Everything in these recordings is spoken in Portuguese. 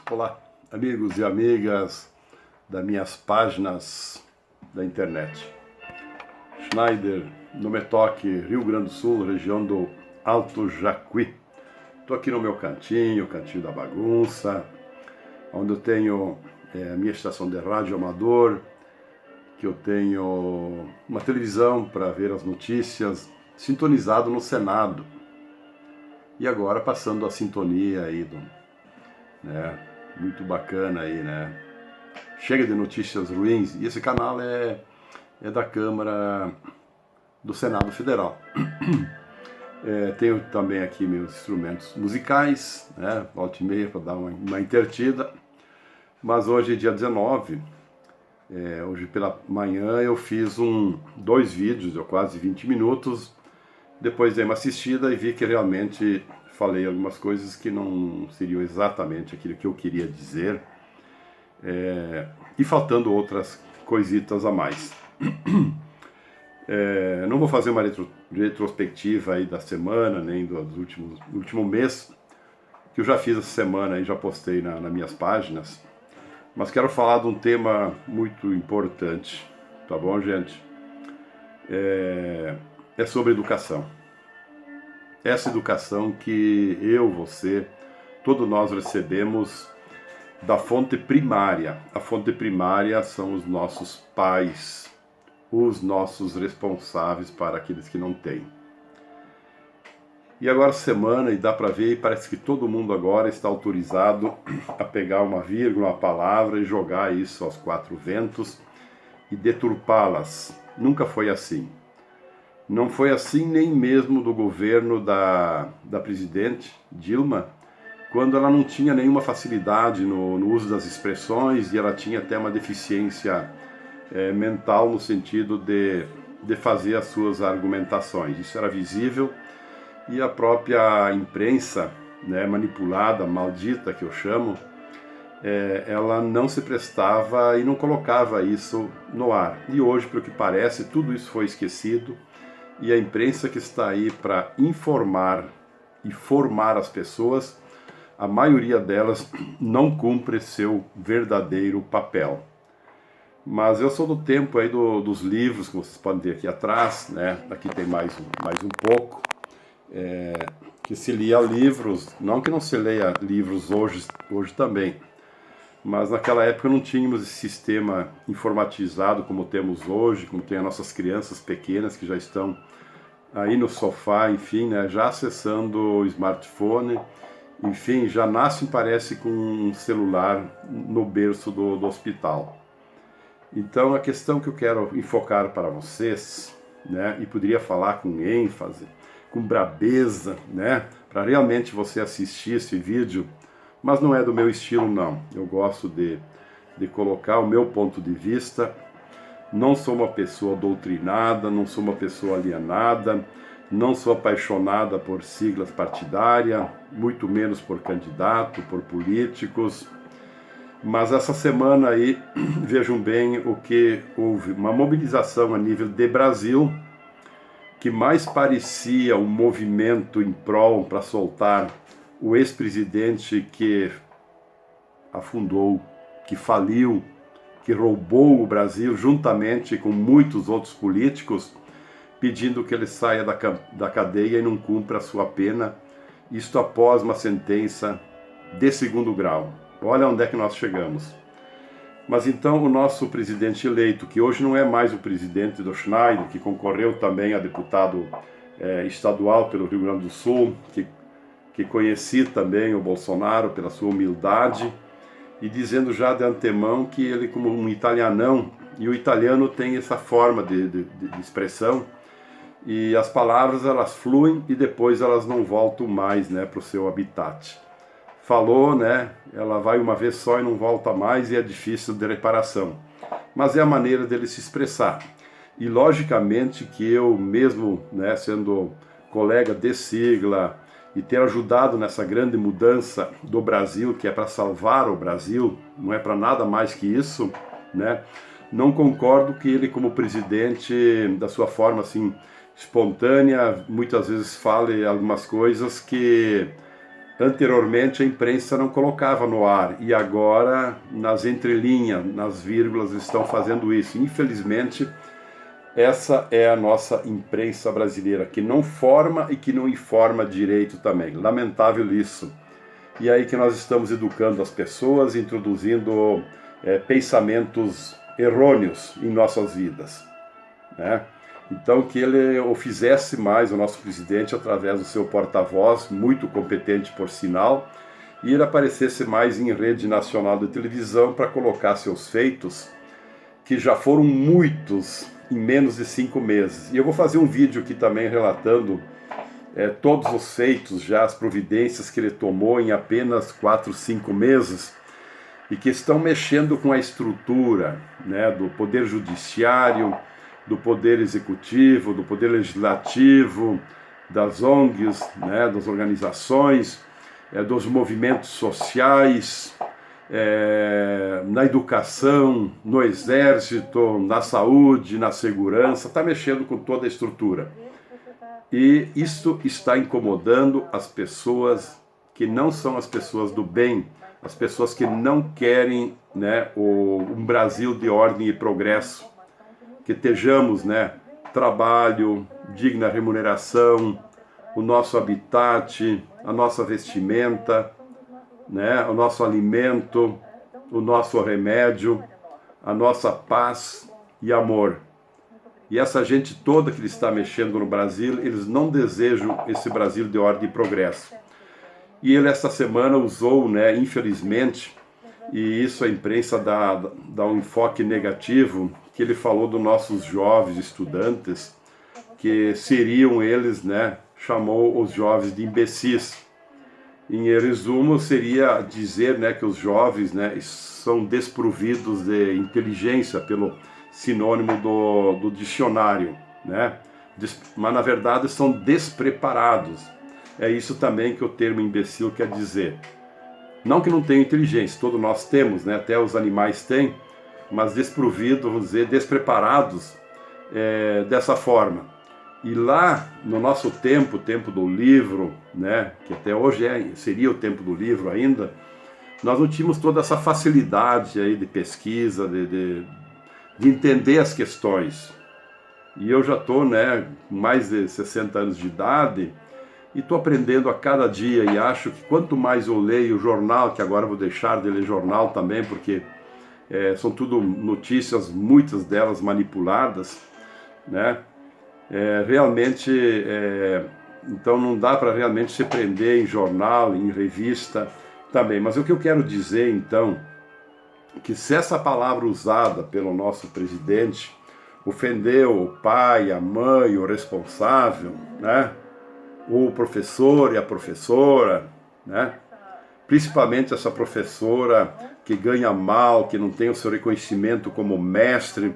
Olá, amigos e amigas das minhas páginas da internet. Schneider, no Metoque, Rio Grande do Sul, região do Alto Jacuí. Estou aqui no meu cantinho, o cantinho da bagunça, onde eu tenho a minha estação de rádio amador, que eu tenho uma televisão para ver as notícias, sintonizado no Senado. E agora passando a sintonia aí, muito bacana aí, né? Chega de notícias ruins. E esse canal é da Câmara do Senado Federal. Tenho também aqui meus instrumentos musicais, né? Volta e meia para dar uma intertida. Mas hoje é dia 19, hoje pela manhã eu fiz dois vídeos de quase 20 minutos. Depois dei uma assistida e vi que realmente falei algumas coisas que não seriam exatamente aquilo que eu queria dizer, e faltando outras coisitas a mais. Não vou fazer uma retrospectiva aí da semana, nem do último mês, que eu já fiz essa semana e já postei nas minhas páginas, mas quero falar de um tema muito importante, tá bom, gente? É sobre educação. Essa educação que eu, você, todos nós recebemos da fonte primária. A fonte primária são os nossos pais, os nossos responsáveis para aqueles que não têm. E agora semana, e dá para ver, parece que todo mundo agora está autorizado a pegar uma vírgula, uma palavra e jogar isso aos quatro ventos e deturpá-las. Nunca foi assim. Não foi assim nem mesmo do governo da presidente Dilma, quando ela não tinha nenhuma facilidade no uso das expressões e ela tinha até uma deficiência mental no sentido de fazer as suas argumentações. Isso era visível e a própria imprensa, né, manipulada, maldita que eu chamo, ela não se prestava e não colocava isso no ar. E hoje, pelo que parece, tudo isso foi esquecido. E a imprensa que está aí para informar e formar as pessoas, a maioria delas não cumpre seu verdadeiro papel. Mas eu sou do tempo aí dos livros, que vocês podem ver aqui atrás, né? Aqui tem mais um pouco, que se lia livros, não que não se leia livros hoje também, mas naquela época não tínhamos esse sistema informatizado como temos hoje, como tem as nossas crianças pequenas que já estão aí no sofá, enfim, né, já acessando o smartphone, enfim, já nascem, parece, com um celular no berço do hospital. Então a questão que eu quero enfocar para vocês, né, e poderia falar com ênfase, com brabeza, né, para realmente você assistir esse vídeo, mas não é do meu estilo não, eu gosto de colocar o meu ponto de vista. Não sou uma pessoa doutrinada, não sou uma pessoa alienada, não sou apaixonada por siglas partidárias, muito menos por candidato, por políticos. Mas essa semana aí, vejam bem o que houve, uma mobilização a nível de Brasil, que mais parecia um movimento em prol para soltar o ex-presidente que afundou, que faliu, que roubou o Brasil juntamente com muitos outros políticos, pedindo que ele saia da cadeia e não cumpra a sua pena, isto após uma sentença de segundo grau. Olha onde é que nós chegamos. Mas então o nosso presidente eleito, que hoje não é mais o presidente do Schneider, que concorreu também a deputado estadual pelo Rio Grande do Sul, que conheci também o Bolsonaro pela sua humildade, e dizendo já de antemão que ele, como um italianão, e o italiano tem essa forma de expressão, e as palavras elas fluem e depois elas não voltam mais, né, para o seu habitat. Falou, né, ela vai uma vez só e não volta mais e é difícil de reparação. Mas é a maneira dele se expressar. E logicamente que eu mesmo, né, sendo colega de sigla, e ter ajudado nessa grande mudança do Brasil, que é para salvar o Brasil, não é para nada mais que isso, né? Não concordo que ele, como presidente, da sua forma assim espontânea, muitas vezes fale algumas coisas que Anteriormente a imprensa não colocava no ar e agora nas entrelinhas, nas vírgulas estão fazendo isso. Infelizmente, essa é a nossa imprensa brasileira, que não forma e que não informa direito também. Lamentável isso. E aí que nós estamos educando as pessoas, introduzindo pensamentos errôneos em nossas vidas, né? Então que ele o fizesse mais, o nosso presidente, através do seu porta-voz, muito competente por sinal, e ele aparecesse mais em rede nacional de televisão para colocar seus feitos, que já foram muitos em menos de 5 meses. E eu vou fazer um vídeo aqui também relatando todos os feitos, já as providências que ele tomou em apenas 4, 5 meses, e que estão mexendo com a estrutura, né, do Poder Judiciário, do Poder Executivo, do Poder Legislativo, das ONGs, né, das organizações, dos movimentos sociais, na educação, no exército, na saúde, na segurança, está mexendo com toda a estrutura. E isso está incomodando as pessoas que não são as pessoas do bem, as pessoas que não querem, né, um Brasil de ordem e progresso, que estejamos, né, trabalho, digna remuneração, o nosso habitat, a nossa vestimenta, né, o nosso alimento, o nosso remédio, a nossa paz e amor. E essa gente toda que está mexendo no Brasil, eles não desejam esse Brasil de ordem e progresso. E ele essa semana usou, né, infelizmente, e isso a imprensa dá um enfoque negativo, que ele falou dos nossos jovens estudantes, que seriam eles, né, chamou os jovens de imbecis. Em resumo, seria dizer, né, que os jovens, né, são desprovidos de inteligência, pelo sinônimo do dicionário, né? Mas na verdade são despreparados. É isso também que o termo imbecil quer dizer. Não que não tenha inteligência, todos nós temos, né? Até os animais têm, mas desprovidos, vamos dizer, despreparados dessa forma. E lá, no nosso tempo, o tempo do livro, né? Que até hoje seria o tempo do livro ainda, nós não tínhamos toda essa facilidade aí de pesquisa, de entender as questões. E eu já estou, né, com mais de 60 anos de idade e estou aprendendo a cada dia, e acho que quanto mais eu leio jornal, que agora eu vou deixar de ler jornal também, porque são tudo notícias, muitas delas manipuladas, né? Realmente, então não dá para realmente se prender em jornal, em revista também. Mas o que eu quero dizer, então, que se essa palavra usada pelo nosso presidente ofendeu o pai, a mãe, o responsável, né, o professor e a professora, né, principalmente essa professora que ganha mal, que não tem o seu reconhecimento como mestre,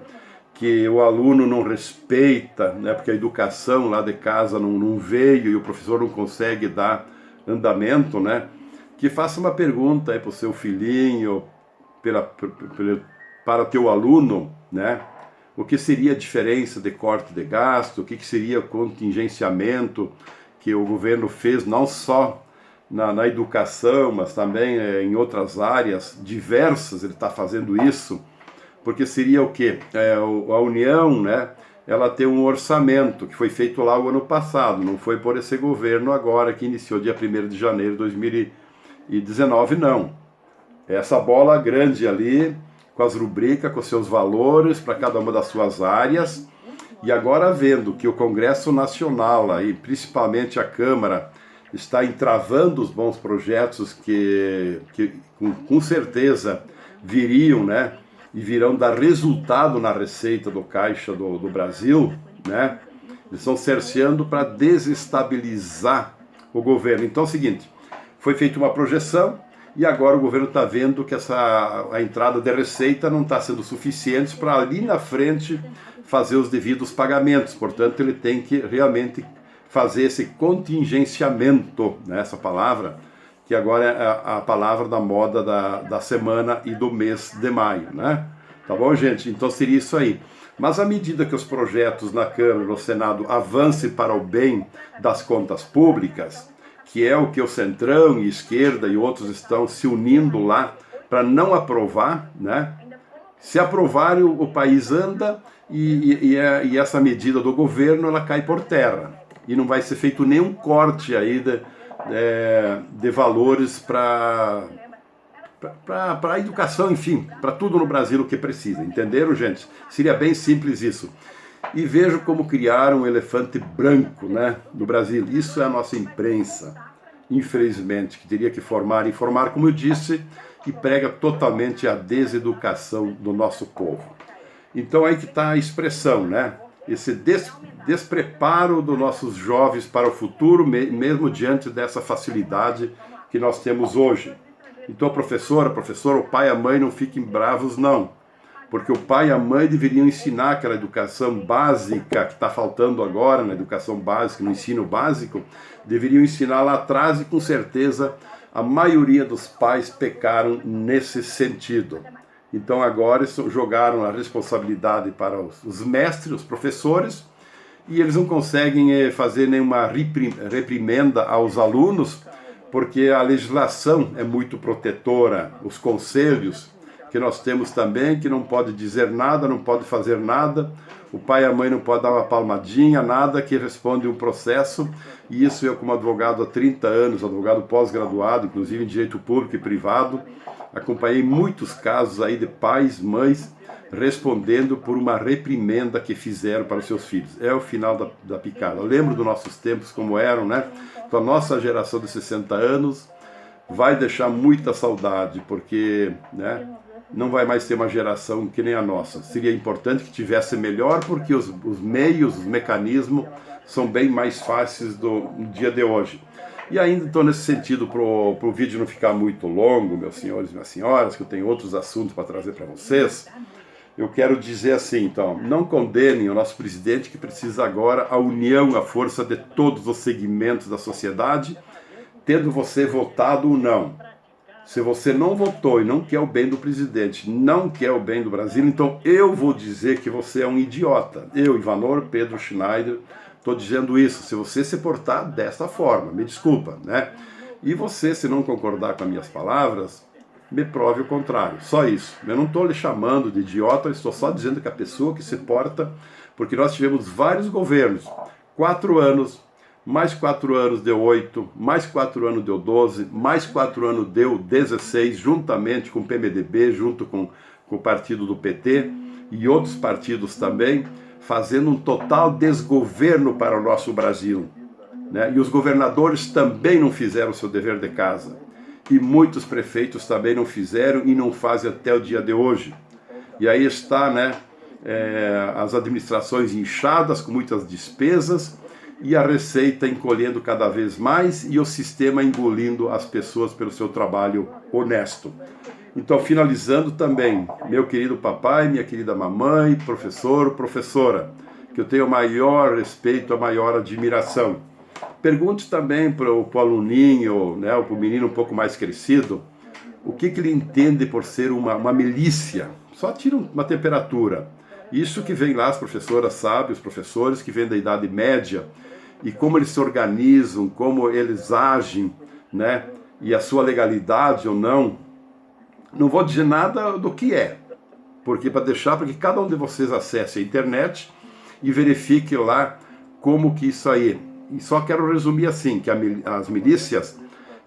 que o aluno não respeita, né, porque a educação lá de casa não veio e o professor não consegue dar andamento, né, que faça uma pergunta aí para o seu filhinho, para teu aluno, né? O que seria a diferença de corte de gasto, o que seria o contingenciamento que o governo fez, não só na educação, mas também em outras áreas diversas, ele está fazendo isso, porque seria o quê? A União, né? Ela tem um orçamento que foi feito lá o ano passado, não foi por esse governo agora, que iniciou dia 1º de janeiro de 2019, não. Essa bola grande ali, com as rubricas, com seus valores para cada uma das suas áreas. E agora vendo que o Congresso Nacional, aí, principalmente a Câmara, está entravando os bons projetos que com certeza viriam, né? E virão dar resultado na receita do Caixa do Brasil, né? Eles estão cerceando para desestabilizar o governo. Então é o seguinte, foi feita uma projeção, e agora o governo está vendo que a entrada de receita não está sendo suficiente para ali na frente fazer os devidos pagamentos. Portanto, ele tem que realmente fazer esse contingenciamento, né, essa palavra, que agora é a palavra da moda da semana e do mês de maio, né? Tá bom, gente? Então seria isso aí. Mas à medida que os projetos na Câmara e no Senado avancem para o bem das contas públicas, que é o que o Centrão e esquerda e outros estão se unindo lá para não aprovar, né? Se aprovarem, o país anda e essa medida do governo ela cai por terra. E não vai ser feito nenhum corte aí de valores para a educação, enfim, para tudo no Brasil o que precisa. Entenderam, gente? Seria bem simples isso. E vejo como criaram um elefante branco, né, no Brasil. Isso é a nossa imprensa, infelizmente, que teria que informar, como eu disse, e prega totalmente a deseducação do nosso povo. Então aí que está a expressão, né? Esse despreparo dos nossos jovens para o futuro, mesmo diante dessa facilidade que nós temos hoje. Então, professor, o pai e a mãe não fiquem bravos, não. Porque o pai e a mãe deveriam ensinar aquela educação básica que está faltando agora, na educação básica, no ensino básico, deveriam ensinar lá atrás e com certeza a maioria dos pais pecaram nesse sentido. Então agora jogaram a responsabilidade para os mestres, os professores, e eles não conseguem fazer nenhuma reprimenda aos alunos, porque a legislação é muito protetora, os conselhos que nós temos também, que não pode dizer nada, não pode fazer nada, o pai e a mãe não podem dar uma palmadinha, nada que responde um processo, e isso eu como advogado há 30 anos, advogado pós-graduado, inclusive em direito público e privado, acompanhei muitos casos aí de pais, mães, respondendo por uma reprimenda que fizeram para os seus filhos. É o final da picada. Eu lembro dos nossos tempos como eram, né? Então a nossa geração de 60 anos vai deixar muita saudade, porque, né, não vai mais ter uma geração que nem a nossa. Seria importante que tivesse melhor, porque os meios, os mecanismos são bem mais fáceis do dia de hoje. E ainda estou nesse sentido, para o vídeo não ficar muito longo, meus senhores e minhas senhoras, que eu tenho outros assuntos para trazer para vocês, eu quero dizer assim, então, não condenem o nosso presidente, que precisa agora a união, a força de todos os segmentos da sociedade, tendo você votado ou não. Se você não votou e não quer o bem do presidente, não quer o bem do Brasil, então eu vou dizer que você é um idiota. Eu, Ivanor Pedro Schneider, estou dizendo isso. Se você se portar dessa forma, me desculpa, né? E você, se não concordar com as minhas palavras, me prove o contrário. Só isso. Eu não estou lhe chamando de idiota, eu estou só dizendo que a pessoa que se porta, porque nós tivemos vários governos, 4 anos, mais 4 anos deu 8, mais 4 anos deu 12, mais 4 anos deu 16, juntamente com o PMDB, junto com o partido do PT e outros partidos também, fazendo um total desgoverno para o nosso Brasil, né? E os governadores também não fizeram o seu dever de casa. E muitos prefeitos também não fizeram e não fazem até o dia de hoje. E aí está, né, as administrações inchadas, com muitas despesas, e a receita encolhendo cada vez mais e o sistema engolindo as pessoas pelo seu trabalho honesto. Então, finalizando também, meu querido papai, minha querida mamãe, professor, professora, que eu tenho o maior respeito, a maior admiração. Pergunte também para o aluninho, né, ou para o menino um pouco mais crescido, o que ele entende por ser uma milícia. Só tira uma temperatura. Isso que vem lá, as professoras sabem, os professores que vêm da Idade Média, e como eles se organizam, como eles agem, né, e a sua legalidade ou não. Não vou dizer nada do que é, porque para que cada um de vocês acesse a internet e verifique lá como que isso aí. E só quero resumir assim, que as milícias,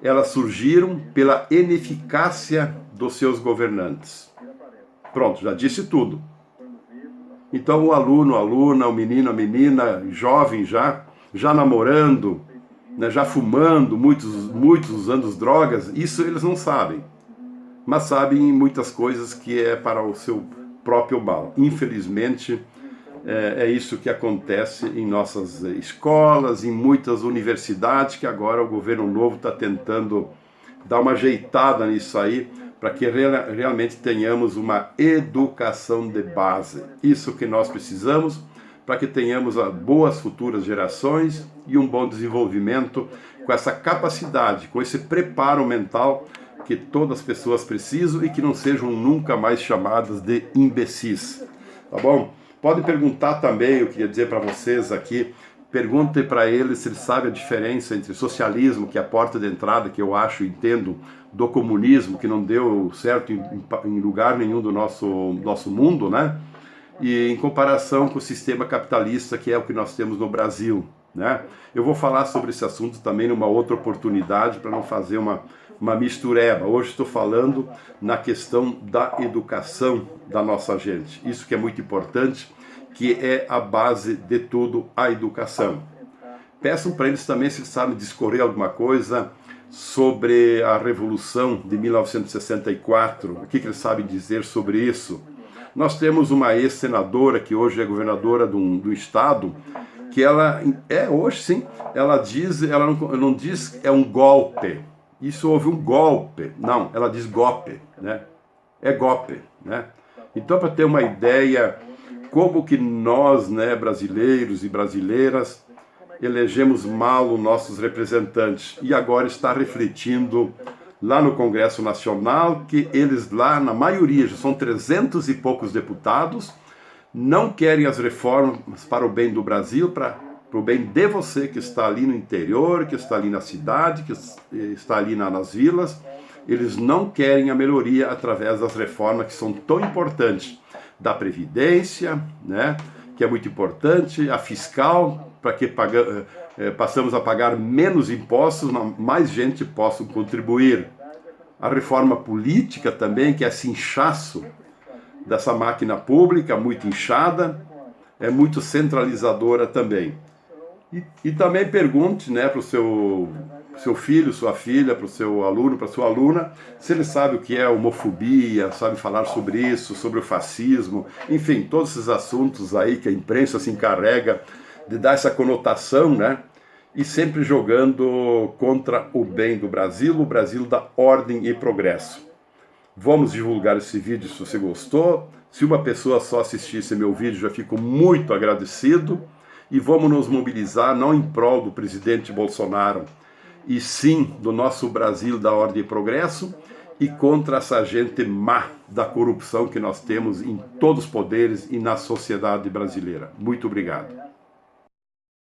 elas surgiram pela ineficácia dos seus governantes. Pronto, já disse tudo. Então o aluno, a aluna, o menino, a menina, jovem já namorando, né, já fumando, muitos usando as drogas, isso eles não sabem. Mas sabem muitas coisas que é para o seu próprio mal. Infelizmente, é isso que acontece em nossas escolas, em muitas universidades, que agora o governo novo está tentando dar uma ajeitada nisso aí, para que realmente tenhamos uma educação de base. Isso que nós precisamos, para que tenhamos boas futuras gerações e um bom desenvolvimento, com essa capacidade, com esse preparo mental que todas as pessoas precisam e que não sejam nunca mais chamadas de imbecis. Tá bom? Podem perguntar também, eu queria dizer para vocês aqui, Pergunte para ele se ele sabe a diferença entre socialismo, que é a porta de entrada, que eu acho e entendo, do comunismo, que não deu certo em lugar nenhum do nosso mundo, né? E em comparação com o sistema capitalista, que é o que nós temos no Brasil, né? Eu vou falar sobre esse assunto também numa outra oportunidade, para não fazer uma mistureba. Hoje estou falando na questão da educação da nossa gente. Isso que é muito importante, que é a base de tudo, a educação. Peçam para eles também se eles sabem discorrer alguma coisa sobre a Revolução de 1964, o que eles sabem dizer sobre isso. Nós temos uma ex-senadora, que hoje é governadora do estado, que ela, hoje sim, ela não diz é um golpe, isso houve um golpe, não, ela diz golpe, né? É golpe, né? Então, para ter uma ideia, como que nós, né, brasileiros e brasileiras, elegemos mal os nossos representantes, e agora está refletindo lá no Congresso Nacional, que eles lá, na maioria, já são 300 e poucos deputados, não querem as reformas para o bem do Brasil, para o bem de você que está ali no interior, que está ali na cidade, que está ali nas vilas. Eles não querem a melhoria através das reformas que são tão importantes, da Previdência, né, que é muito importante, a fiscal, para que passamos a pagar menos impostos, mais gente possa contribuir. A reforma política também, que é esse inchaço dessa máquina pública, muito inchada, é muito centralizadora também. E também pergunte, né, para o seu filho, sua filha, para o seu aluno, para a sua aluna, se ele sabe o que é homofobia, sabe falar sobre isso, sobre o fascismo, enfim, todos esses assuntos aí que a imprensa se encarrega de dar essa conotação, né? E sempre jogando contra o bem do Brasil, o Brasil da ordem e progresso. Vamos divulgar esse vídeo se você gostou. Se uma pessoa só assistisse meu vídeo, já fico muito agradecido. E vamos nos mobilizar, não em prol do presidente Bolsonaro, e sim do nosso Brasil da ordem e progresso, e contra essa gente má da corrupção que nós temos em todos os poderes e na sociedade brasileira. Muito obrigado.